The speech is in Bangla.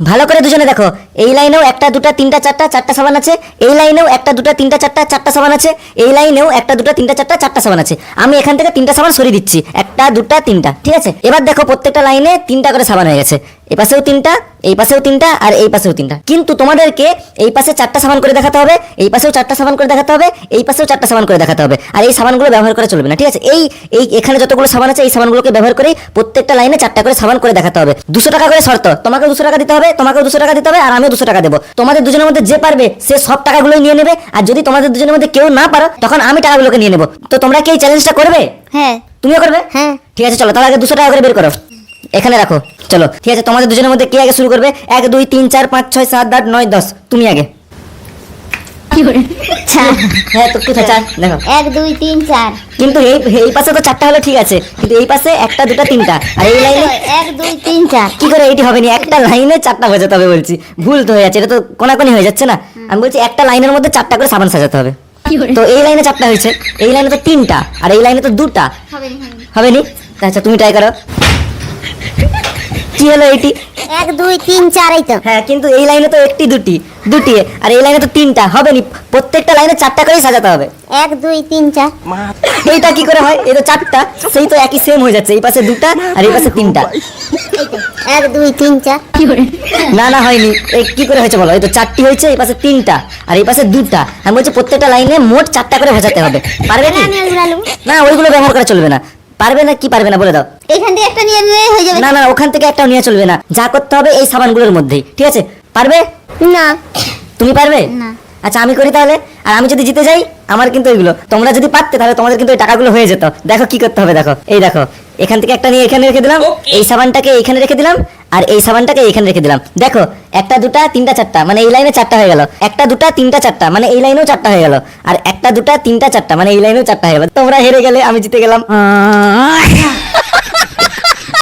ভালো করে দুজনে দেখো, এই লাইনেও একটা দুটা তিনটা চারটা চারটা সাবান আছে, এই লাইনেও একটা দুটা তিনটা চারটা চারটা সাবান আছে, এই লাইনেও একটা দুটা তিনটা চারটা চারটা সাবান আছে। আমি এখান থেকে তিনটা সাবান সরিয়ে দিচ্ছি, একটা দুটা তিনটা, ঠিক আছে। এবার দেখো প্রত্যেকটা লাইনে তিনটা করে সাবান হয়ে গেছে, এই পাশেও তিনটা, এই পাশেও তিনটা, আর এই পাশেও তিনটা। কিন্তু তোমাদেরকে এই পাশে চারটা সাবান করে দেখাতে হবে, এই পাশেও চারটা সাবান করে দেখাতে হবে, এই পাশেও চারটা সাবান করে দেখাতে হবে। আর এই সাবানগুলো ব্যবহার করা চলবে না, ঠিক আছে। এই এই এখানে যতগুলো সাবান আছে এই সাবানগুলোকে ব্যবহার করেই প্রত্যেকটা লাইনে চারটা করে সাবান করে দেখাতে হবে। 200 টাকা করে শর্ত, তোমাকেও 200 টাকা দিতে হবে, তোমাকেও 200 টাকা দিতে হবে, আর আমিও 200 টাকা দেবো। তোমাদের দুজনের মধ্যে যে পারবে সে সব টাকাগুলোই নিয়ে নেবে, আর যদি তোমাদের দুজনের মধ্যে কেউ না পারো তখন আমি টাকাগুলোকে নিয়ে নেবো। তো তোমরা কি এই চ্যালেঞ্জটা করবে? হ্যাঁ। তুমিও করবে? হ্যাঁ। ঠিক আছে, চলো তাহলে আগে 200 টাকা করে বের করো, এখানে রাখো। চলো ঠিক আছে, তোমাদের দুজনের মধ্যে কে আগে শুরু করবে? 1 2 3 4 5 6 7 8 9 10, তুমি আগে। হ্যাঁ তো কোথায় চার দেখো, 1 2 3 4। কিন্তু এই এই পাশে তো চারটা হলে ঠিক আছে, কিন্তু এই পাশে একটা দুটা তিনটা, আর এই লাইনে 1 2 3 4। কি করে এইটি হবে না? একটা লাইনে চারটা বোঝাতে হবে বলছি, ভুল তো হয়ে যাচ্ছে, এটা তো কোনাকুনি হয়ে যাচ্ছে না। আমি বলছি একটা লাইনের মধ্যে চারটা করে সাবান সাজাতে হবে। তো এই লাইনে চারটা হয়েছে, এই লাইনে তো তিনটা, আর এই লাইনে তো দুটা, হবে নি? আচ্ছা তুমি ট্রাই করো, কি হলো এইটি? 1 2 3 4 এই তো। হ্যাঁ, কিন্তু এই লাইনে তো একটি দুটি দুটি, আর এই লাইনে তো তিনটা, হবে নি? প্রত্যেকটা লাইনে চারটা করেই সাজাতে হবে। 1 2 3 4। এইটা কি করে হয়? এই তো চারটা, সেই তো একই সেম হয়ে যাচ্ছে, এই পাশে দুটা আর এই পাশে তিনটা। 1 2 3 4। না না হয়নি, এই কি করে হয়েছে বলো? এই তো চারটি হয়েছে, এই পাশে তিনটা আর এই পাশে দুটা। আমি বলছি প্রত্যেকটা লাইনে মোট চারটা করে ভাজাতে হবে, পারবে কি? আমি উড়ালু। না, ওইগুলো ব্যবহার করা চলবে না। পারবে না কি পারবে না বলে দাও। এখান থেকে একটা নিয়ে নিলে হয়ে যাবে। না না, ওখান থেকে একটাও নিয়ে চলবে না, যা করতে হবে এই সাবানগুলোর মধ্যেই, ঠিক আছে? পারবে? না। তুমি পারবে? না। আচ্ছা আমি করি তাহলে, আর আমি যদি জিতে যাই আমার কিন্তু ওইগুলো, তোমরা যদি পারতে তাহলে তোমাদের কিন্তু ওই টাকাগুলো হয়ে যেত। দেখো কি করতে হবে, দেখো এই দেখো, এখান থেকে একটা নিয়ে এখানে রেখে দিলাম, এই সাবানটাকে এইখানে রেখে দিলাম, আর এই সাবানটাকে এইখানে রেখে দিলাম। দেখো একটা দুটা তিনটা চারটা, মানে এই লাইনে চারটা হয়ে গেল, একটা দুটা তিনটা চারটা, মানে এই লাইনেও চারটা হয়ে গেল, আর একটা দুটা তিনটা চারটা, মানে এই লাইনেও চারটা হয়ে গেল। তোমরা হেরে গেলে, আমি জিতে গেলাম।